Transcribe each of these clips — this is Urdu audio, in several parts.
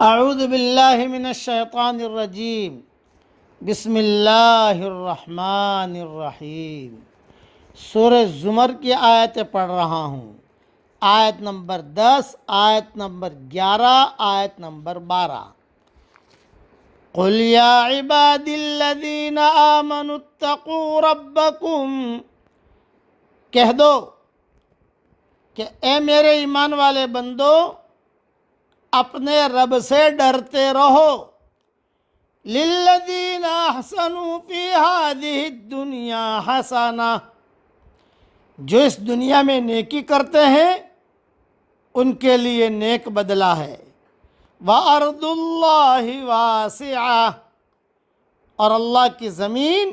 اعوذ باللہ من الشیطان الرجیم بسم اللہ الرحمن الرحیم۔ سورہ زمر کی آیتیں پڑھ رہا ہوں۔ آیت نمبر 10، آیت نمبر 11، آیت نمبر 12۔ قل یا عبادی الذین آمنوا اتقوا ربکم، کہہ دو کہ اے میرے ایمان والے بندو، اپنے رب سے ڈرتے رہو۔ للذین احسنوا فی ہذہ الدنیا حسنہ، جو اس دنیا میں نیکی کرتے ہیں ان کے لیے نیک بدلہ ہے۔ وَأَرْضُ اللَّهِ وَاسِعَةٌ، اور اللہ کی زمین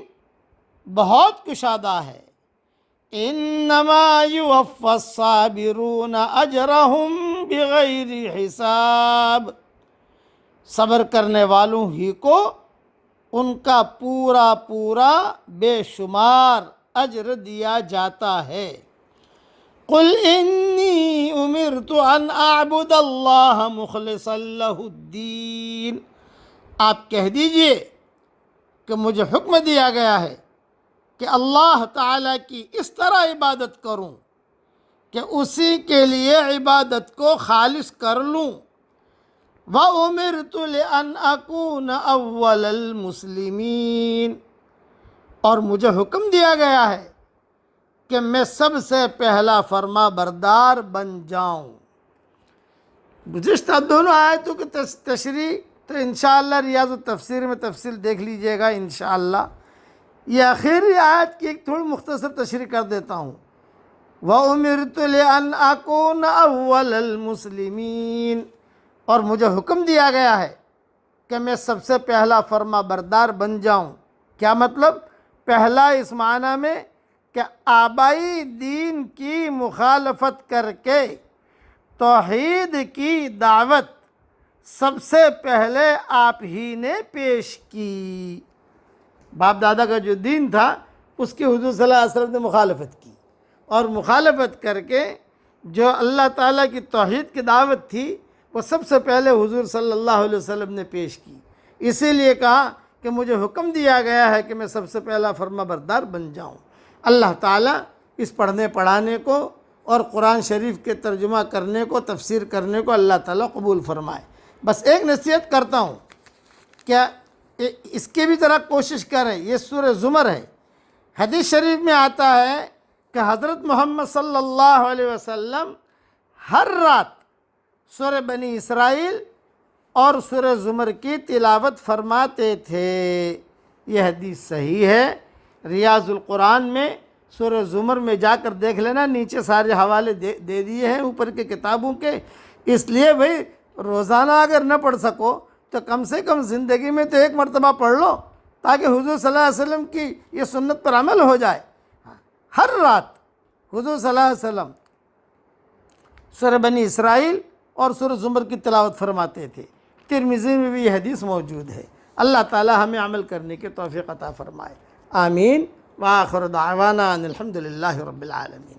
بہت کشادہ ہے۔ انما یوفی الصابرون اجرہم بغیر حساب، صبر کرنے والوں ہی کو ان کا پورا پورا بے شمار اجر دیا جاتا ہے۔ قل انی امرت ان اعبد اللہ مخلصا لہ الدین، آپ کہہ دیجئے کہ مجھے حکم دیا گیا ہے کہ اللہ تعالیٰ کی اس طرح عبادت کروں کہ اسی کے لیے عبادت کو خالص کر لوں۔ وَأُمِرْتُ لِأَنْ أَكُونَ أَوَّلَ الْمُسْلِمِينَ، اور مجھے حکم دیا گیا ہے کہ میں سب سے پہلا فرما بردار بن جاؤں۔ گزشتہ دونوں آیتوں کی تشریح تو انشاءاللہ ریاض التفسیر میں تفصیل دیکھ لیجئے گا انشاءاللہ۔ یہ آخری آیت کی ایک تھوڑی مختصر تشریح کر دیتا ہوں۔ وَأُمِرْتُ لِأَنْ أَكُونَ أَوَّلَ الْمُسْلِمِينَ، اور مجھے حکم دیا گیا ہے کہ میں سب سے پہلا فرما بردار بن جاؤں۔ کیا مطلب؟ پہلا اس معنی میں کہ آبائی دین کی مخالفت کر کے توحید کی دعوت سب سے پہلے آپ ہی نے پیش کی۔ باپ دادا کا جو دین تھا اس کی حضور صلی اللہ علیہ وسلم نے مخالفت کی، اور مخالفت کر کے جو اللہ تعالیٰ کی توحید کی دعوت تھی وہ سب سے پہلے حضور صلی اللہ علیہ وسلم نے پیش کی۔ اسی لیے کہا کہ مجھے حکم دیا گیا ہے کہ میں سب سے پہلا فرما بردار بن جاؤں۔ اللہ تعالیٰ اس پڑھنے پڑھانے کو اور قرآن شریف کے ترجمہ کرنے کو، تفسیر کرنے کو اللہ تعالیٰ قبول فرمائے۔ بس ایک نصیحت کرتا ہوں، کیا اس کی بھی ذرا کوشش کریں۔ یہ سورہ زمر ہے۔ حدیث شریف میں آتا ہے کہ حضرت محمد صلی اللہ علیہ وسلم ہر رات سورہ بنی اسرائیل اور سورہ زمر کی تلاوت فرماتے تھے۔ یہ حدیث صحیح ہے۔ ریاض القرآن میں سورہ زمر میں جا کر دیکھ لینا، نیچے سارے حوالے دے دیے ہیں اوپر کے کتابوں کے۔ اس لیے بھئی روزانہ اگر نہ پڑھ سکو تو کم سے کم زندگی میں تو ایک مرتبہ پڑھ لو، تاکہ حضور صلی اللہ علیہ وسلم کی یہ سنت پر عمل ہو جائے۔ ہر رات حضور صلی اللہ علیہ وسلم سورہ بنی اسرائیل اور سورہ زمر کی تلاوت فرماتے تھے۔ ترمذی میں بھی یہ حدیث موجود ہے۔ اللہ تعالی ہمیں عمل کرنے کی توفیق عطا فرمائے۔ آمین۔ وآخر دعوانا ان الحمد للہ رب العالمین۔